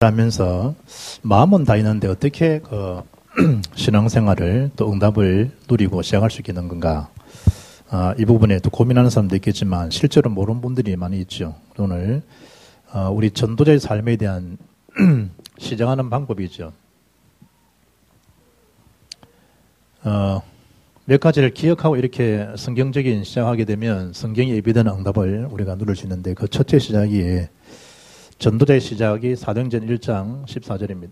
하면서 마음은 다 있는데 어떻게 신앙생활을 또 응답을 누리고 시작할 수 있는 건가? 이 부분에 또 고민하는 사람도 있겠지만 실제로 모르는 분들이 많이 있죠. 오늘 우리 전도자의 삶에 대한 시작하는 방법이죠. 몇 가지를 기억하고 이렇게 성경적인 시작하게 되면 성경에 예비되는 응답을 우리가 누릴 수 있는데 그 첫째 시작이 전도자의 시작이 사도행전 1장 14절입니다.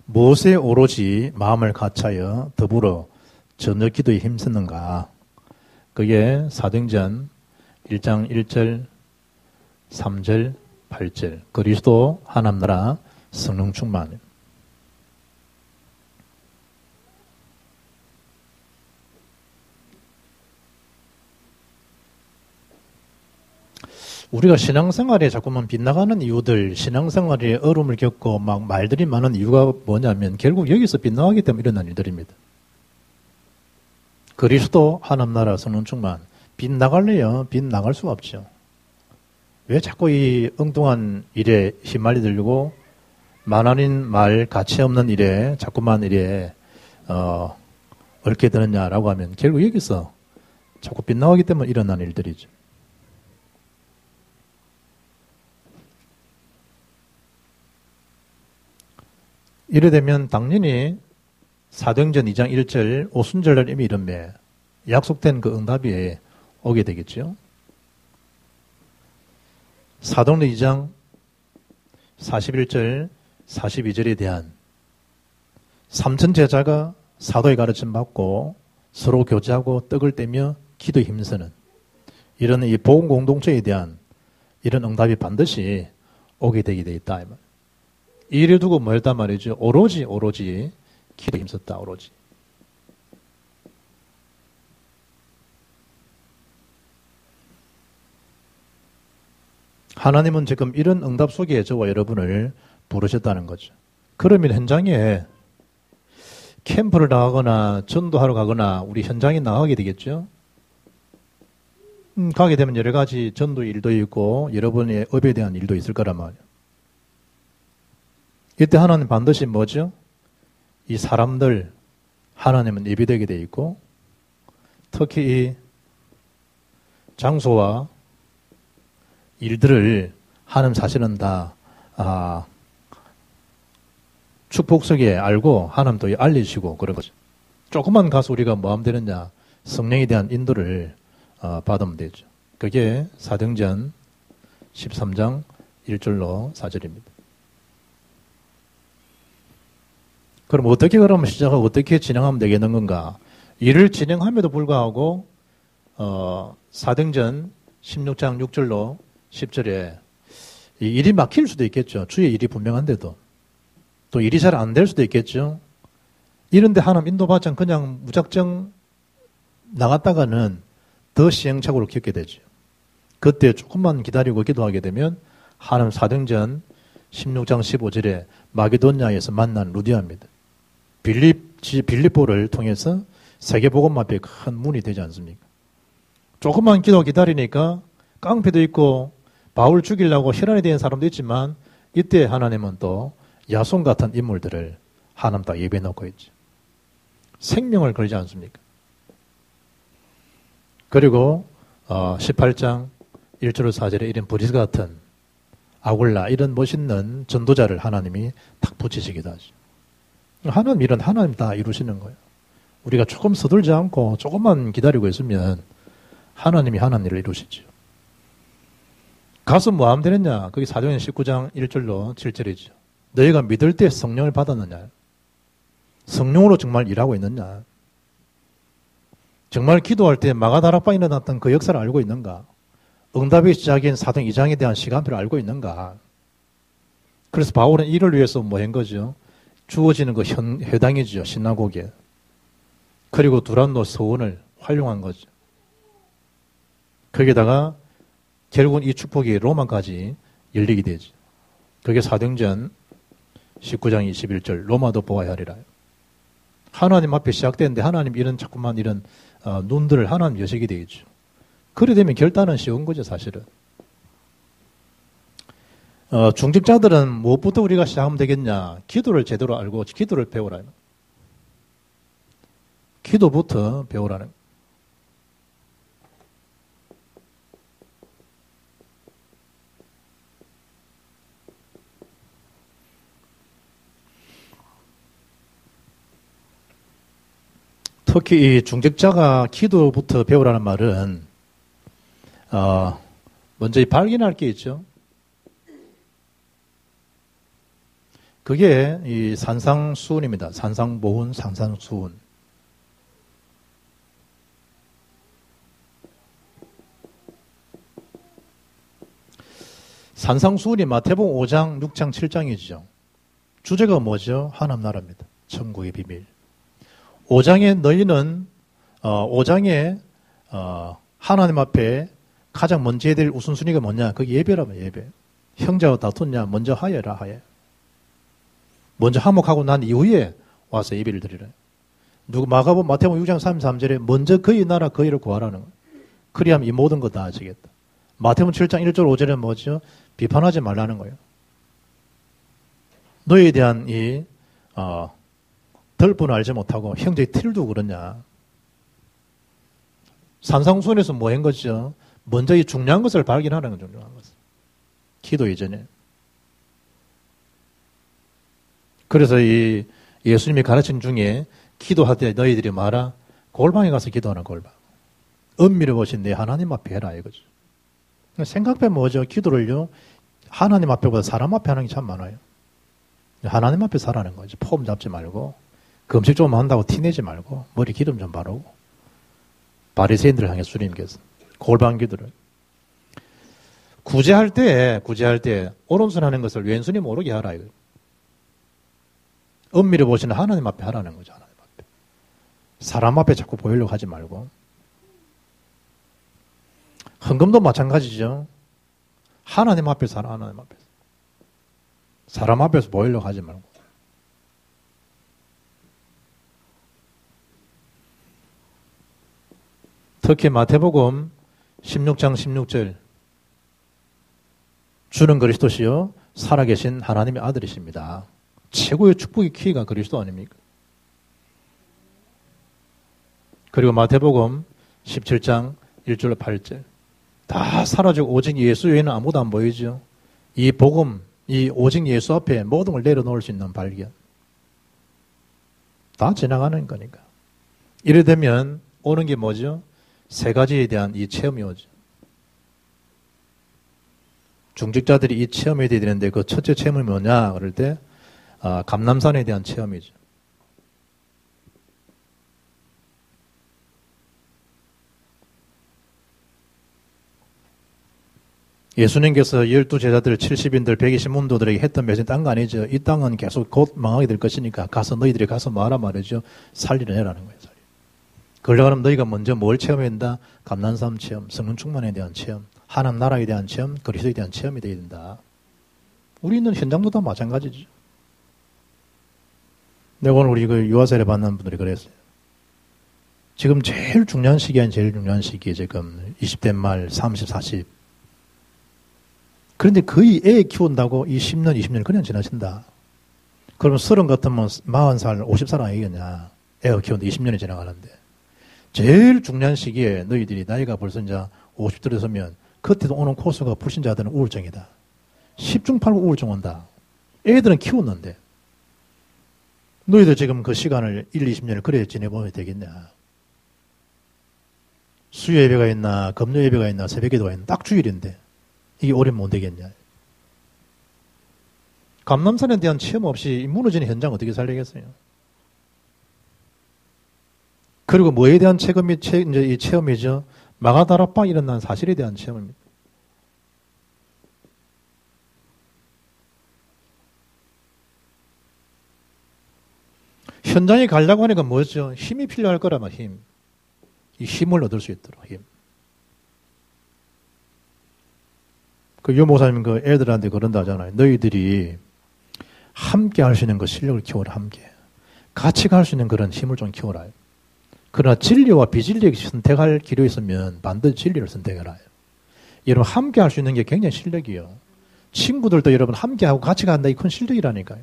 무엇에 오로지 마음을 같이하여 더불어 저녁 기도에 힘쓰는가? 그게 사도행전 1장 1절, 3절, 8절 그리스도 하나님 나라 성령 충만. 우리가 신앙생활에 자꾸만 빗나가는 이유들, 신앙생활에 어려움을 겪고 막 말들이 많은 이유가 뭐냐면 결국 여기서 빗나가기 때문에 일어난 일들입니다. 그리스도 하나님 나라 성령 충만. 빗나갈래요? 빗나갈 수가 없죠. 왜 자꾸 이 엉뚱한 일에 휘말리들고 말 아닌 말, 가치 없는 일에 자꾸만 일에 얽게 되느냐라고 하면 결국 여기서 자꾸 빗나가기 때문에 일어난 일들이죠. 이래 되면 당연히 사도행전 2장 1절 오순절날 이미 이름에 약속된 그 응답이 오게 되겠죠. 사도행전 2장 41절 42절에 대한 3천 제자가 사도의 가르침 받고 서로 교제하고 떡을 떼며 기도에 힘쓰는 이런 이 복음 공동체에 대한 이런 응답이 반드시 오게 되게 돼 있다. 이를 두고 뭐 했단 말이죠? 오로지 기도에 힘썼다. 오로지. 하나님은 지금 이런 응답 속에 저와 여러분을 부르셨다는 거죠. 그러면 현장에 캠프를 나가거나 전도하러 가거나 우리 현장에 나가게 되겠죠. 가게 되면 여러 가지 전도 일도 있고 여러분의 업에 대한 일도 있을 거란 말이에요. 이때 하나님 반드시 뭐죠? 이 사람들 하나님은 예비되게 돼 있고 특히 이 장소와 일들을 하나님 사실은 다 축복 속에 알고 하나님도 알려주시고 그런 거죠. 조금만 가서 우리가 뭐 하면 되느냐? 성령에 대한 인도를 받으면 되죠. 그게 사도행전 13장 1절로 4절입니다. 그럼 어떻게 그러면 시작하고 어떻게 진행하면 되겠는 건가? 일을 진행함에도 불구하고 사도행전 16장 6절로 10절에 이 일이 막힐 수도 있겠죠. 주의 일이 분명한데도 또 일이 잘 안 될 수도 있겠죠. 이런데 하나님 인도받지 않고 그냥 무작정 나갔다가는 더 시행착오를 겪게 되죠. 그때 조금만 기다리고 기도하게 되면 하나님 사도행전 16장 15절에 마게도냐에서 만난 루디아입니다. 빌립보를 통해서 세계복음 앞에 큰 문이 되지 않습니까? 조금만 기다리니까 깡패도 있고 바울 죽이려고 혈안이 된 사람도 있지만 이때 하나님은 또 야손 같은 인물들을 하나님 다 예배해 놓고 있죠. 생명을 걸지 않습니까? 그리고 18장 1절로 4절에 이런 브리스 같은 아굴라 이런 멋있는 전도자를 하나님이 탁 붙이시기도 하죠. 하나님 일은 하나님 다 이루시는 거예요. 우리가 조금 서둘지 않고 조금만 기다리고 있으면 하나님이 하나님 일을 이루시죠. 가서 뭐 하면 되느냐? 그게 사도행전 19장 1절로 7절이죠. 너희가 믿을 때 성령을 받았느냐? 성령으로 정말 일하고 있느냐? 정말 기도할 때 마가다락방에 일어났던 그 역사를 알고 있는가? 응답의 시작인 사도행 2장에 대한 시간표를 알고 있는가? 그래서 바울은 이를 위해서 뭐 한 거죠? 주어지는 그 회당이죠. 시나고게. 그리고 두란노 서원을 활용한 거죠. 거기다가 결국은 이 축복이 로마까지 열리게 되죠. 그게 사도행전 19장 21절 로마도 보아야 하리라. 하나님 앞에 시작되는데 하나님 이런 자꾸만 이런 눈들을 하나님 여시게 되겠죠. 그래 되면 결단은 쉬운 거죠, 사실은. 중직자들은 무엇부터 우리가 시작하면 되겠냐? 기도를 제대로 알고 기도를 배우라는 거예요. 기도부터 배우라는 거예요. 특히 이 중직자가 기도부터 배우라는 말은 먼저 발견할 게 있죠. 그게 이 산상수훈입니다. 산상모훈, 산상수훈. 산상수훈이 마태복음 5장, 6장, 7장이죠. 주제가 뭐죠? 하나님 나라입니다. 천국의 비밀. 5장에 너희는 5장에 하나님 앞에 가장 먼저 해야 될 우선순위가 뭐냐? 그게 예배라면 예배. 형제와 다투냐? 먼저 하여라 하여. 먼저 화목하고 난 이후에 와서 예배를 드리라. 마태복음 6장 33절에 먼저 그의 나라 그의를 구하라는 거예요. 그리하면 이 모든 것 다 하시겠다. 마태복음 7장 1절 5절에 뭐죠? 비판하지 말라는 거예요. 너에 대한 이 덜분을 알지 못하고 형제의 티를 두고 그러냐. 산상수훈에서 뭐 한 거죠? 먼저 이 중요한 것을 발견하는 건 중요한 것. 기도 이전에. 그래서 이 예수님이 가르친 중에 기도할 때 너희들이 말아 골방에 가서 기도하는 골방. 은밀히 보신 내 하나님 앞에 해라 이거죠. 생각해 뭐죠? 기도를요. 하나님 앞에보다 사람 앞에 하는 게 참 많아요. 하나님 앞에 살라는 거죠. 폼 잡지 말고 금식 좀 한다고 티내지 말고 머리 기름 좀 바르고 바리새인들을 향해 주님께서 골방 기도를 구제할 때 오른손 하는 것을 왼손이 모르게 하라 이거. 은밀히 보시는 하나님 앞에 하라는 거죠. 하나님 앞에. 사람 앞에 자꾸 보이려고 하지 말고. 헌금도 마찬가지죠. 하나님 앞에서 하라, 하나님 앞에서. 사람 앞에서 보이려고 하지 말고. 특히 마태복음 16장 16절 주는 그리스도시요 살아계신 하나님의 아들이십니다. 최고의 축복의 키가 그리스도 아닙니까? 그리고 마태복음 17장 1절 8절 다 사라지고 오직 예수 외에는 아무도 안 보이죠. 이 복음, 이 오직 예수 앞에 모든 걸 내려놓을 수 있는 발견. 다 지나가는 거니까. 이래 되면 오는 게 뭐죠? 세 가지에 대한 이 체험이 오죠. 중직자들이 이 체험이 돼야 되는데 그 첫째 체험이 뭐냐? 그럴 때 감람산에 대한 체험이죠. 예수님께서 12제자들 70인들 120문도들에게 했던 메시지 딴 거 아니죠. 이 땅은 계속 곧 망하게 될 것이니까 가서 너희들이 가서 말하 말이죠. 살리려 해라는 거예요. 그러려면 너희가 먼저 뭘 체험해야 된다? 감난산 체험, 성령 충만에 대한 체험, 하나님 나라에 대한 체험, 그리스도에 대한 체험이 되어야 된다. 우리 있는 현장도 다 마찬가지죠. 내가 오늘 우리 그 유아세례 받는 분들이 그랬어요. 지금 제일 중요한 시기엔 제일 중요한 시기에 지금 20대 말 30, 40. 그런데 거의 애 키운다고 이 10년, 20년 그냥 지나친다. 그러면 30 같으면 40살, 50살 아니겠냐. 애가 키우는데 20년이 지나가는데. 제일 중요한 시기에 너희들이 나이가 벌써 이제 50대로 서면 그때도 오는 코스가 불신자들은 우울증이다. 10중 8구 우울증 온다. 애들은 키웠는데. 너희들 지금 그 시간을 1, 20년을 그래 지내보면 되겠냐. 수요 예배가 있나, 금요 예배가 있나, 새벽 기도가 있나, 딱 주일인데. 이게 오래 못 되겠냐. 감람산에 대한 체험 없이 무너지는 현장 어떻게 살리겠어요? 그리고 뭐에 대한 체험이, 이제 이 체험이죠? 마가다라빵 일어난 사실에 대한 체험입니다. 현장에 가려고 하니까 뭐죠? 힘이 필요할 거라면 힘. 이 힘을 얻을 수 있도록 힘. 그 유목사님 그 애들한테 그런다 하잖아요. 너희들이 함께 할 수 있는 그 실력을 키워라, 함께. 같이 갈 수 있는 그런 힘을 좀 키워라. 그러나 진리와 비진리를 선택할 길이 있으면 반드시 진리를 선택해라. 여러분 함께 할 수 있는 게 굉장히 실력이에요. 친구들도 여러분 함께하고 같이 간다. 이 큰 실력이라니까요.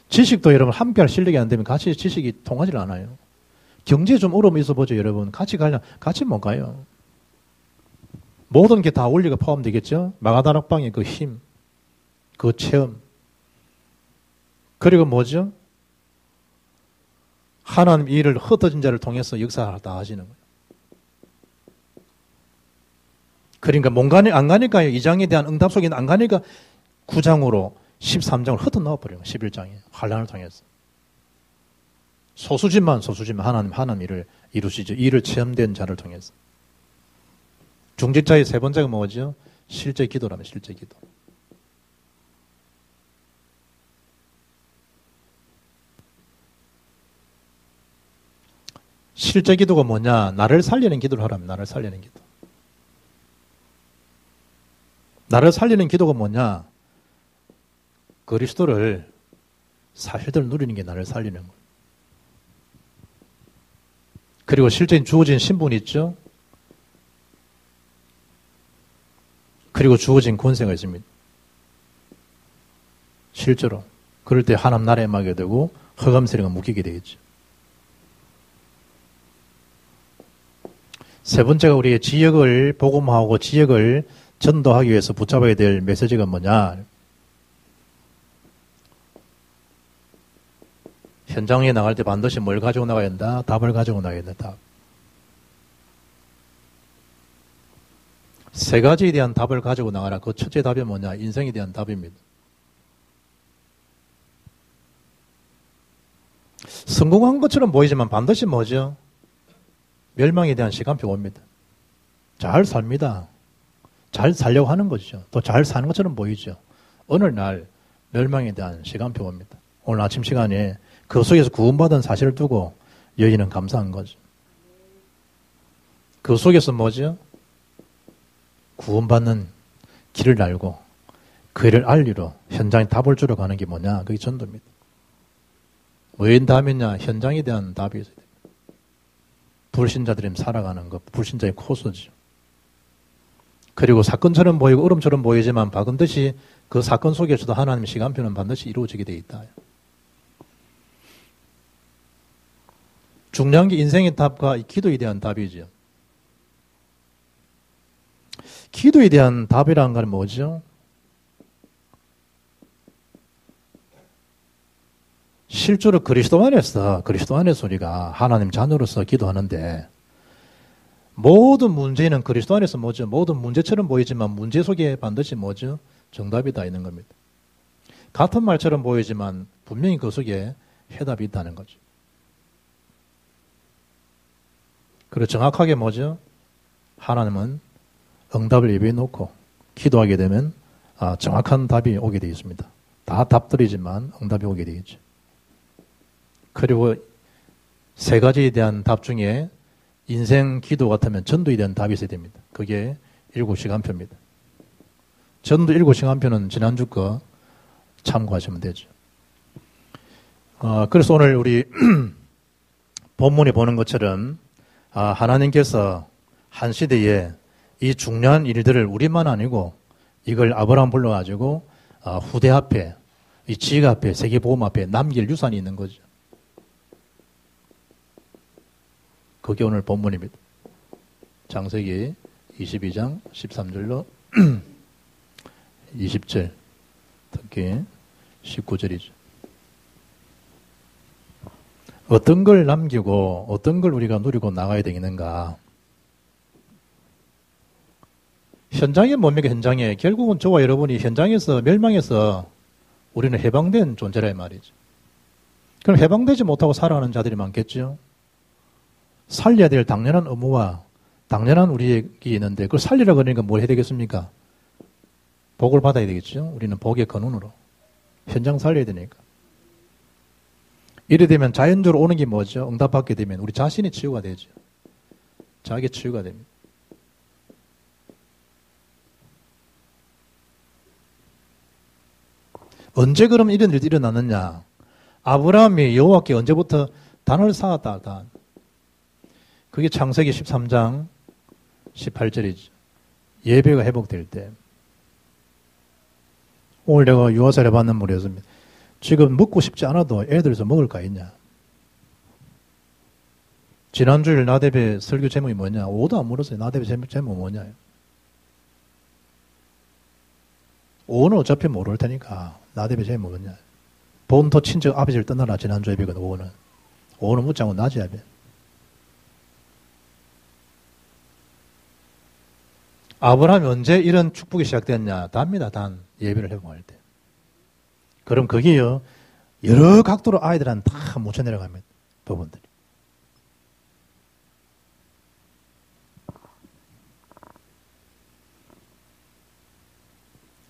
지식도 여러분 함께할 실력이 안 되면 같이 지식이 통하지 않아요. 경제에 좀 어려움이 있어 보죠, 여러분. 같이 가려면 같이 못 가요. 모든 게 다 원리가 포함되겠죠? 마가다락방의 그 힘, 그 체험. 그리고 뭐죠? 하나님 일을 흩어진 자를 통해서 역사를 다 하시는 거예요. 그러니까 안 가니까요. 2장에 대한 응답 속에 안 가니까 9장으로 13장을 흩어 넣어버려요. 11장에. 환란을 통해서. 소수지만 하나님 일을 이루시죠. 일을 체험된 자를 통해서. 중직자의 세 번째가 뭐죠? 실제 기도라면 실제 기도. 실제 기도가 뭐냐? 나를 살리는 기도를 하라면 나를 살리는 기도. 나를 살리는 기도가 뭐냐? 그리스도를 사실대로 누리는 게 나를 살리는 거예요. 그리고 실제 주어진 신분이 있죠? 그리고 주어진 권세가 있습니다. 실제로. 그럴 때 하나님 나라에 임하게 되고 허감세례가 묶이게 되겠죠. 세 번째가 우리의 지역을 복음화하고 지역을 전도하기 위해서 붙잡아야 될 메시지가 뭐냐? 현장에 나갈 때 반드시 뭘 가지고 나가야 된다? 답을 가지고 나가야 된다. 답. 세 가지에 대한 답을 가지고 나가라. 그 첫째 답이 뭐냐? 인생에 대한 답입니다. 성공한 것처럼 보이지만 반드시 뭐죠? 멸망에 대한 시간표가 옵니다. 잘 삽니다. 잘 살려고 하는 거죠. 또 잘 사는 것처럼 보이죠. 어느 날 멸망에 대한 시간표가 옵니다. 오늘 아침 시간에 그 속에서 구원받은 사실을 두고 여인은 감사한 거죠. 그 속에서 뭐죠? 구원받는 길을 알고 그 일을 알리러 현장에 답을 주러 가는 게 뭐냐? 그게 전도입니다. 뭐에 대한 답이냐? 현장에 대한 답이 있어야 됩니다. 불신자들이 살아가는 것, 불신자의 코스죠. 그리고 사건처럼 보이고 얼음처럼 보이지만 반드시 그 사건 속에서도 하나님의 시간표는 반드시 이루어지게 되어 있다. 중요한 게 인생의 답과 기도에 대한 답이죠. 기도에 대한 답이라는 건 뭐죠? 실제로 그리스도 안에서 우리가 하나님 자녀로서 기도하는데 모든 문제는 그리스도 안에서 뭐죠? 모든 문제처럼 보이지만 문제 속에 반드시 뭐죠? 정답이 다 있는 겁니다. 같은 말처럼 보이지만 분명히 그 속에 해답이 있다는 거죠. 그리고 정확하게 뭐죠? 하나님은 응답을 예비해 놓고 기도하게 되면 정확한 답이 오게 되어 있습니다. 다 답들이지만 응답이 오게 되겠죠. 그리고 세 가지에 대한 답 중에 인생 기도 같으면 전도에 대한 답이 있어야 됩니다. 그게 7시간표입니다. 전도 7시간표는 지난주 거 참고하시면 되죠. 그래서 오늘 우리 본문에 보는 것처럼 하나님께서 한 시대에 이 중요한 일들을 우리만 아니고 이걸 아브라함 불러가지고 후대 앞에, 이 지가 앞에, 세계복음 앞에 남길 유산이 있는 거죠. 그게 오늘 본문입니다. 창세기 22장 13절로 20절, 특히 19절이죠. 어떤 걸 남기고 어떤 걸 우리가 누리고 나가야 되겠는가. 현장에 뭡니까? 현장에. 결국은 저와 여러분이 현장에서 멸망해서 우리는 해방된 존재라 이 말이죠. 그럼 해방되지 못하고 살아가는 자들이 많겠죠. 살려야 될 당연한 의무와 당연한 우리에게 있는데 그걸 살리라 그러니까 뭘 해야 되겠습니까? 복을 받아야 되겠죠. 우리는 복의 근원으로 현장 살려야 되니까. 이래 되면 자연적으로 오는 게 뭐죠? 응답받게 되면 우리 자신이 치유가 되죠. 자기 치유가 됩니다. 언제 그럼 이런 일이 일어났느냐? 아브라함이 여호와께 언제부터 단을 쌓았다. 단. 그게 창세기 13장 18절이죠. 예배가 회복될 때. 오늘 내가 유아사를 받는 무리였습니다. 지금 먹고 싶지 않아도 애들에서 먹을 거 있냐? 지난주일 나대배 설교 제목이 뭐냐? 오도 안 물었어요. 나대배 제목 뭐냐? 오는 어차피 모를 테니까 나대배 제목 뭐냐? 본토 친척 아버지를 떠나라. 지난주 예배거든. 오는 묻자고 낮이 예배. 아브라함이 언제 이런 축복이 시작됐냐? 답니다. 단 예배를 회복할 때. 그럼 거기요 여러 각도로 아이들한테 다 묻혀 내려갑니다. 부분들이.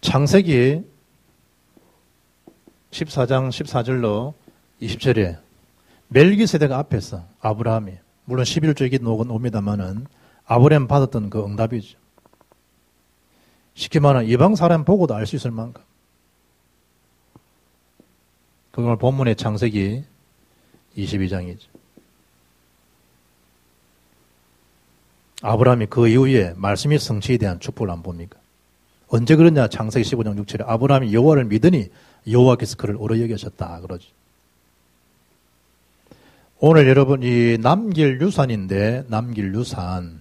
창세기 14장 14절로 20절에 멜기세덱 앞에서 아브라함이 물론 11조 얘기 옵니다만은 아브라함 받았던 그 응답이죠. 쉽게 말하면 이방 사람 보고도 알 수 있을 만큼. 그걸 본문의 창세기 22장이죠. 아브라함이 그 이후에 말씀이 성취에 대한 축복을 안 봅니까? 언제 그러냐? 창세기 15장 6절에 아브라함이 여호와를 믿으니 여호와께서 그를 옳게 여기셨다 그러지. 오늘 여러분 이 남길 유산인데 남길 유산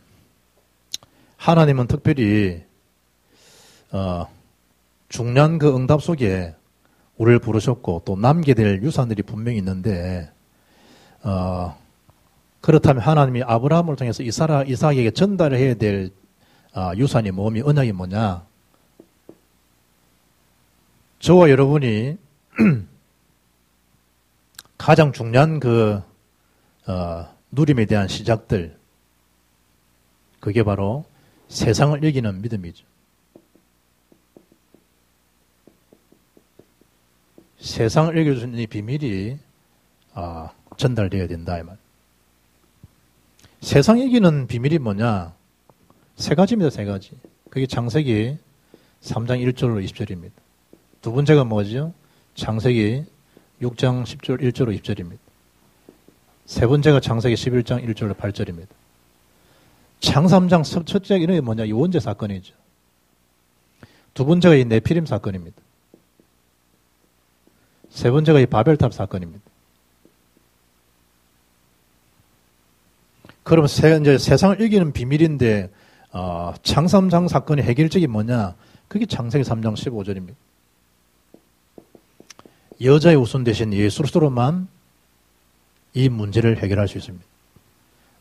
하나님은 특별히 중요한 그 응답 속에 우리를 부르셨고 또 남게 될 유산들이 분명히 있는데 그렇다면 하나님이 아브라함을 통해서 이삭에게 전달해야 될 유산이 뭐니 언약이 뭐냐? 저와 여러분이 가장 중요한 그 누림에 대한 시작들 그게 바로 세상을 이기는 믿음이죠. 세상을 이길 수 있는 이 비밀이 전달되어야 된다 이 말. 세상 이기는 비밀이 뭐냐? 세 가지입니다. 세 가지. 그게 창세기 3장 1절로 20절입니다. 두 번째가 뭐죠? 창세기 6장 10절 1절로 20절입니다. 세 번째가 창세기 11장 1절로 8절입니다. 창 3장 첫째 이름이 뭐냐? 이 원죄 사건이죠. 두 번째가 이 네피림 사건입니다. 세 번째가 이 바벨탑 사건입니다. 그럼 이제 세상을 이기는 비밀인데 창 3장 사건의 해결책이 뭐냐? 그게 창세기 3장 15절입니다. 여자의 우선 대신 예수로만 이 문제를 해결할 수 있습니다.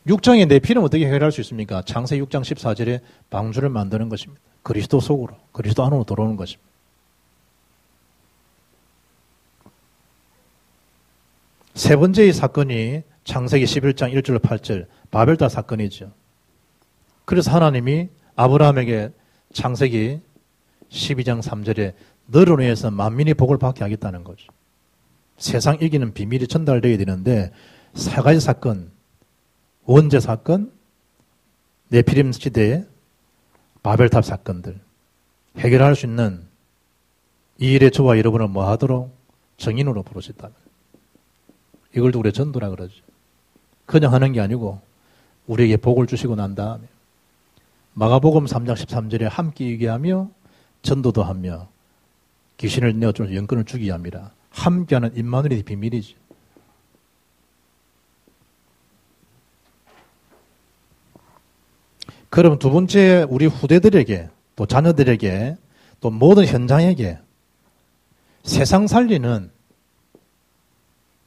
6장의 네피는 어떻게 해결할 수 있습니까? 창세기 6장 14절에 방주를 만드는 것입니다. 그리스도 속으로, 그리스도 안으로 들어오는 것입니다. 세 번째의 사건이 창세기 11장 1절로 8절 바벨탑 사건이죠. 그래서 하나님이 아브라함에게 창세기 12장 3절에 너로 인해서 만민이 복을 받게 하겠다는 거죠. 세상 이기는 비밀이 전달되어야 되는데 세 가지 사건, 원죄 사건, 네피림 시대의 바벨탑 사건들 해결할 수 있는 이 일에 저와 여러분은 뭐 하도록 정인으로 부르셨다. 이걸 우리가 전도라 그러죠. 그냥 하는 게 아니고 우리에게 복을 주시고 난 다음에 마가복음 3장 13절에 함께 얘기하며 전도도 하며 귀신을 내어주는 영권을 주기 위함이라. 함께하는 임마누엘의 비밀이죠. 그럼 두 번째 우리 후대들에게 또 자녀들에게 또 모든 현장에게 세상 살리는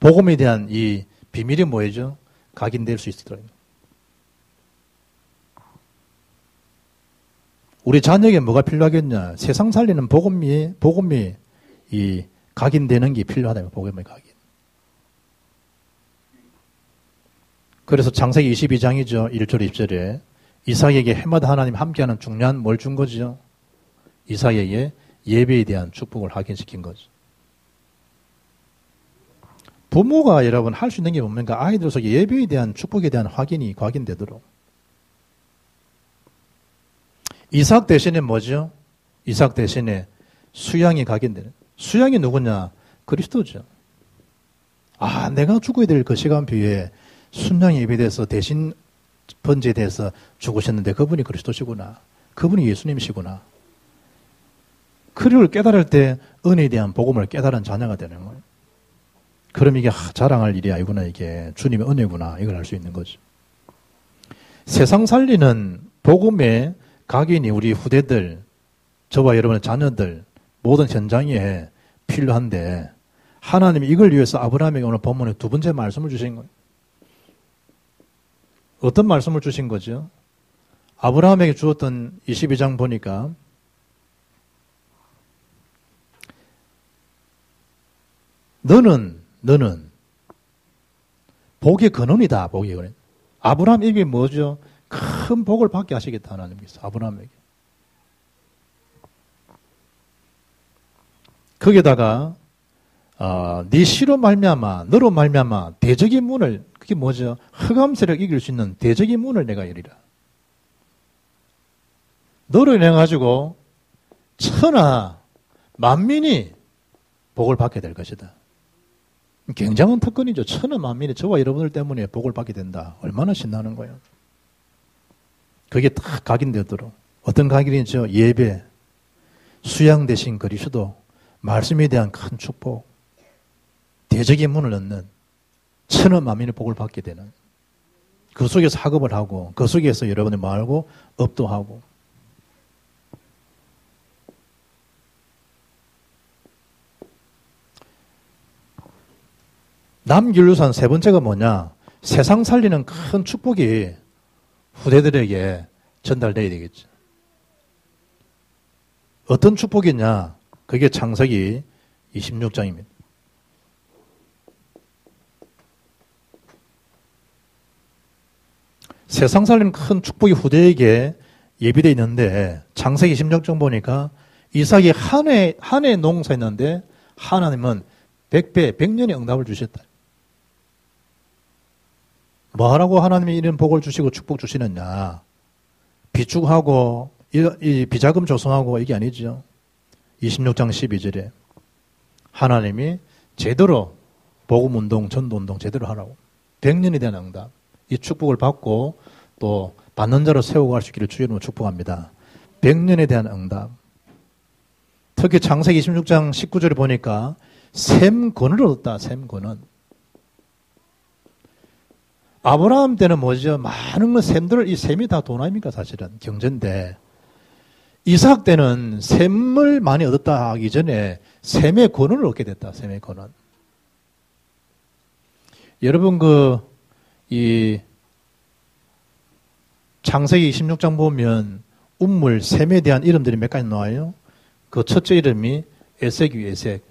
복음에 대한 이 비밀이 뭐죠? 각인될 수 있도록. 우리 자녀에게 뭐가 필요하겠냐? 세상 살리는 복음이 이 각인되는 게 필요하다. 복음의 각인. 그래서 창세기 22장이죠. 1절 2절에 이삭에게 해마다 하나님 함께하는 중요한 뭘 준 거죠? 이삭에게 예배에 대한 축복을 확인시킨 거죠. 부모가 여러분 할 수 있는 게 뭡니까? 아이들 속에 예배에 대한 축복에 대한 확인이 각인되도록. 이삭 대신에 뭐죠? 이삭 대신에 수양이 각인되는. 수양이 누구냐? 그리스도죠. 내가 죽어야 될 그 시간표에 순양이 예배돼서 대신 번제에 대해서 죽으셨는데 그분이 그리스도시구나. 그분이 예수님이시구나. 그리고 깨달을 때 은혜에 대한 복음을 깨달은 자녀가 되는 거예요. 그럼 이게 자랑할 일이 아니구나. 이게 주님의 은혜구나. 이걸 알 수 있는 거죠. 세상 살리는 복음의 각인이 우리 후대들, 저와 여러분의 자녀들, 모든 현장에 필요한데 하나님이 이걸 위해서 아브라함에게 오늘 본문에 두 번째 말씀을 주신 거예요. 어떤 말씀을 주신 거죠? 아브라함에게 주었던 22장 보니까 너는 복의 근원이다. 복의 근원. 아브라함에게 뭐죠? 큰 복을 받게 하시겠다 하나님께서 아브라함에게. 거기에다가 네 씨로 말미암아 너로 말미암아 대적의 문을 그게 뭐죠? 흑암 세력 이길 수 있는 대적의 문을 내가 열리라. 너로 인해 가지고 천하 만민이 복을 받게 될 것이다. 굉장한 특권이죠. 천하 만민이 저와 여러분들 때문에 복을 받게 된다. 얼마나 신나는 거예요. 그게 딱 각인되도록. 어떤 각인이죠? 예배, 수양 대신 그리스도, 말씀에 대한 큰 축복, 대적의 문을 넣는 천하 만민의 복을 받게 되는 그 속에서 학업을 하고 그 속에서 여러분이 말고 업도 하고 남길류산 세 번째가 뭐냐? 세상 살리는 큰 축복이 후대들에게 전달되어야 되겠죠. 어떤 축복이냐? 그게 창세기 26장입니다. 세상 살리는 큰 축복이 후대에게 예비되어 있는데 창세기 26장 보니까 이삭이 한 해 농사했는데 하나님은 100배, 100년의 응답을 주셨다. 뭐하라고 하나님이 이런 복을 주시고 축복 주시느냐. 비축하고 이 비자금 조성하고 이게 아니죠. 26장 12절에 하나님이 제대로 복음운동, 전도운동 제대로 하라고. 100년에 대한 응답. 이 축복을 받고 또 받는 자로 세우고 갈 수 있기를 주의 이름으로 축복합니다. 100년에 대한 응답. 특히 창세기 26장 19절에 보니까 샘권을 얻었다. 샘권은. 아브라함 때는 뭐죠? 많은 샘들을, 이 샘이 다 돈 아닙니까? 사실은 경제인데. 이삭 때는 샘을 많이 얻었다 하기 전에 샘의 권을 얻게 됐다. 샘의 권은. 여러분 이 창세기 26장 보면 운물, 샘에 대한 이름들이 몇 가지 나와요. 그 첫째 이름이 에색이 에색.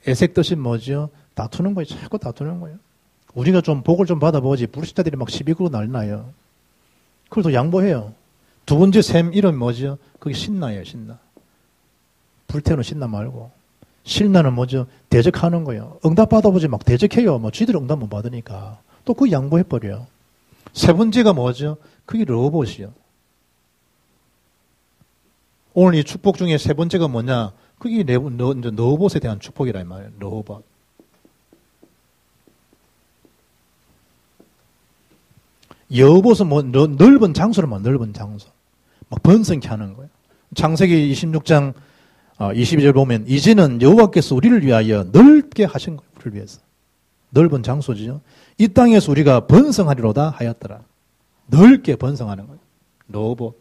에색 뜻이 뭐죠? 다투는 거예요. 자꾸 다투는 거예요. 우리가 좀 복을 좀 받아보지 불신자들이 막 시비 걸고 난리 나요. 그래도 양보해요. 두 번째 샘 이름이 뭐죠? 그게 신나예요. 신나. 불태우는 신나 말고. 신나는 뭐죠? 대적하는 거예요. 응답 받아보지 막 대적해요. 뭐 쥐들 응답 못 받으니까. 또 그 양보해버려요. 세 번째가 뭐죠? 그게 러봇이요. 오늘 이 축복 중에 세 번째가 뭐냐? 그게 러봇에 대한 축복이라 이 말이에요. 러봇. 여봇은 뭐 넓은 장소를 넓은 장소. 막 번성케 하는 거예요. 창세기 26장 22절 보면 이제는 여호와께서 우리를 위하여 넓게 하신 거예요. 우리를 위해서. 넓은 장소지요. 이 땅에서 우리가 번성하리로다 하였더라. 넓게 번성하는 거예요. 러봇.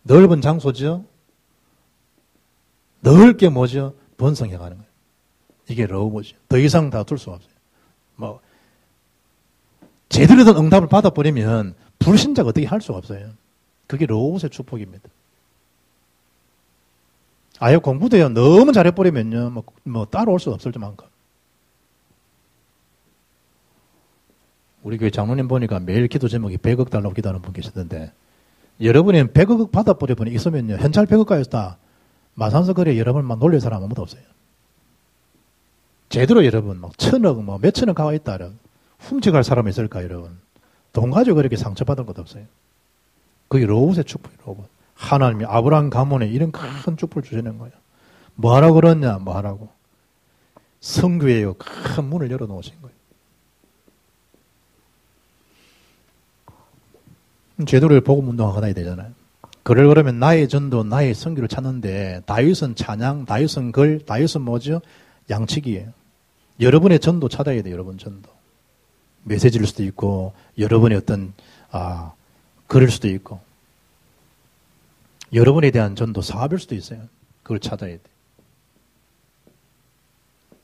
넓은 장소죠. 넓게 뭐죠? 번성해 가는 거예요. 이게 러봇이죠. 더 이상 다툴 수가 없어요. 뭐 제대로 된 응답을 받아버리면 불신자가 어떻게 할 수가 없어요. 그게 러봇의 축복입니다. 아예 공부도요. 너무 잘해버리면요. 뭐 따라올 수가 없을 만큼. 우리 교회 장로님 보니까 매일 기도 제목이 100억 달라고 기도하는 분 계시던데 여러분이 100억 받아버려 보니 있으면요. 현찰 100억 가였다. 마산서 거리에 여러분만 놀릴 사람 아무도 없어요. 제대로 여러분 막 1000억 뭐 몇천억 가와 있다. 훔쳐갈 사람이 있을까 여러분. 돈 가지고 그렇게 상처받은 것도 없어요. 그게 러봇의 축복이에요. 러봇. 하나님이 아브라함 가문에 이런 큰 축복을 주시는 거예요. 뭐 하라고 그러냐? 뭐 하라고. 성교회요. 큰 문을 열어놓으신 거예요. 제대로 복음 운동하고 다녀야 되잖아요. 그러면 나의 전도, 나의 선교를 찾는데 다윗은 찬양, 다윗은 글, 다윗은 뭐죠? 양측이에요. 여러분의 전도 찾아야 돼요. 여러분 전도. 메시지일 수도 있고 여러분의 어떤 글일 수도 있고 여러분에 대한 전도 사업일 수도 있어요. 그걸 찾아야 돼.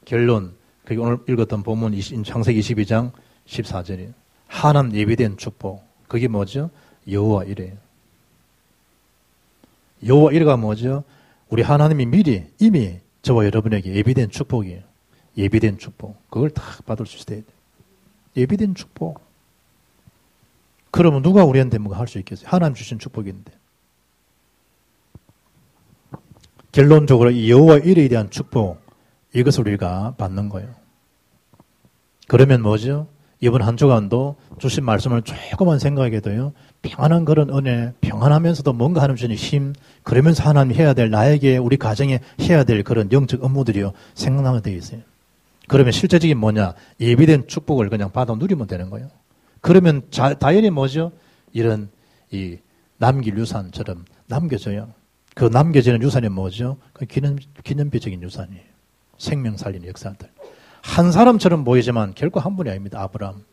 결론, 그게 오늘 읽었던 본문 창세기 22장 14절이에요. 하나님 예비된 축복. 그게 뭐죠? 여호와 이레예요. 여호와 이레가 뭐죠? 우리 하나님이 미리 이미 저와 여러분에게 예비된 축복이에요. 예비된 축복. 그걸 다 받을 수 있어야 돼. 예비된 축복. 그러면 누가 우리한테 뭐가 할 수 있겠어요? 하나님 주신 축복인데. 결론적으로 이 여호와 이레에 대한 축복, 이것을 우리가 받는 거예요. 그러면 뭐죠? 이번 한 주간도 주신 말씀을 조금만 생각해도요, 평안한 그런 은혜, 평안하면서도 뭔가 하나님 주신 힘, 그러면서 하나님 해야 될, 나에게, 우리 가정에 해야 될 그런 영적 업무들이요, 생각나게 되어 있어요. 그러면 실제적인 뭐냐? 예비된 축복을 그냥 받아 누리면 되는 거예요. 그러면 당연히 뭐죠? 이런 이 남길 유산처럼 남겨져요. 그 남겨지는 유산이 뭐죠? 그 기념비적인 유산이에요. 생명 살리는 역사들. 한 사람처럼 보이지만 결코 한 분이 아닙니다. 아브라함.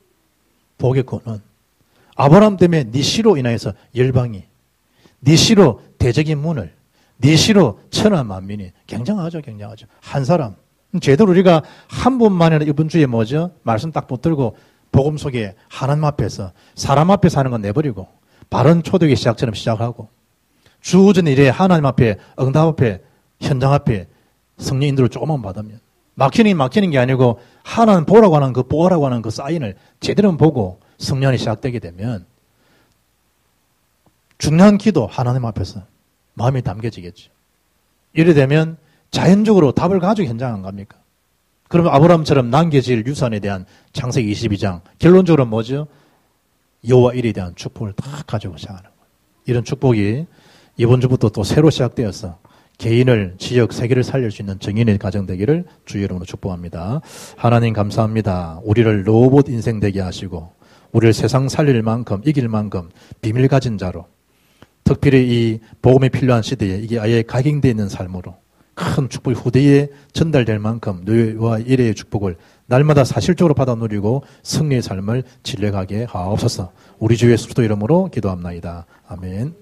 복의 근원. 아브라함 때문에 네 시로 인하여서 열방이, 네 시로 대적인 문을, 네 시로 천하 만민이. 굉장하죠, 굉장하죠. 한 사람. 제대로 우리가 한 분만이나 이번 주에 뭐죠? 말씀 딱 붙들고 복음 속에 하나님 앞에서 사람 앞에서 하는 건 내버리고 바른 초대교회 시작처럼 시작하고 주어진 일에 하나님 앞에 응답 앞에 현장 앞에 성령 인도를 조금만 받으면 막히는 게 아니고 하나님 보라고 하는 그 사인을 제대로 보고 성령이 시작되게 되면 중요한 기도 하나님 앞에서 마음이 담겨지겠죠. 이래 되면 자연적으로 답을 가지고 현장 안 갑니까? 그러면 아브라함처럼 남겨질 유산에 대한 창세기 22장 결론적으로 뭐죠? 여호와 일에 대한 축복을 다 가지고 시작하는 거예요. 이런 축복이 이번 주부터 또 새로 시작되어서 개인을, 지역, 세계를 살릴 수 있는 정인의 가정 되기를 주의 이름으로 축복합니다. 하나님 감사합니다. 우리를 로봇 인생 되게 하시고 우리를 세상 살릴 만큼, 이길 만큼 비밀 가진 자로, 특별히 이 복음이 필요한 시대에 이게 아예 각인되어 있는 삶으로 큰 축복이 후대에 전달될 만큼 너희와 이래의 축복을 날마다 사실적으로 받아 누리고 승리의 삶을 지려가게 하옵소서. 우리 주 예수 그리스도 이름으로 기도합나이다. 아멘.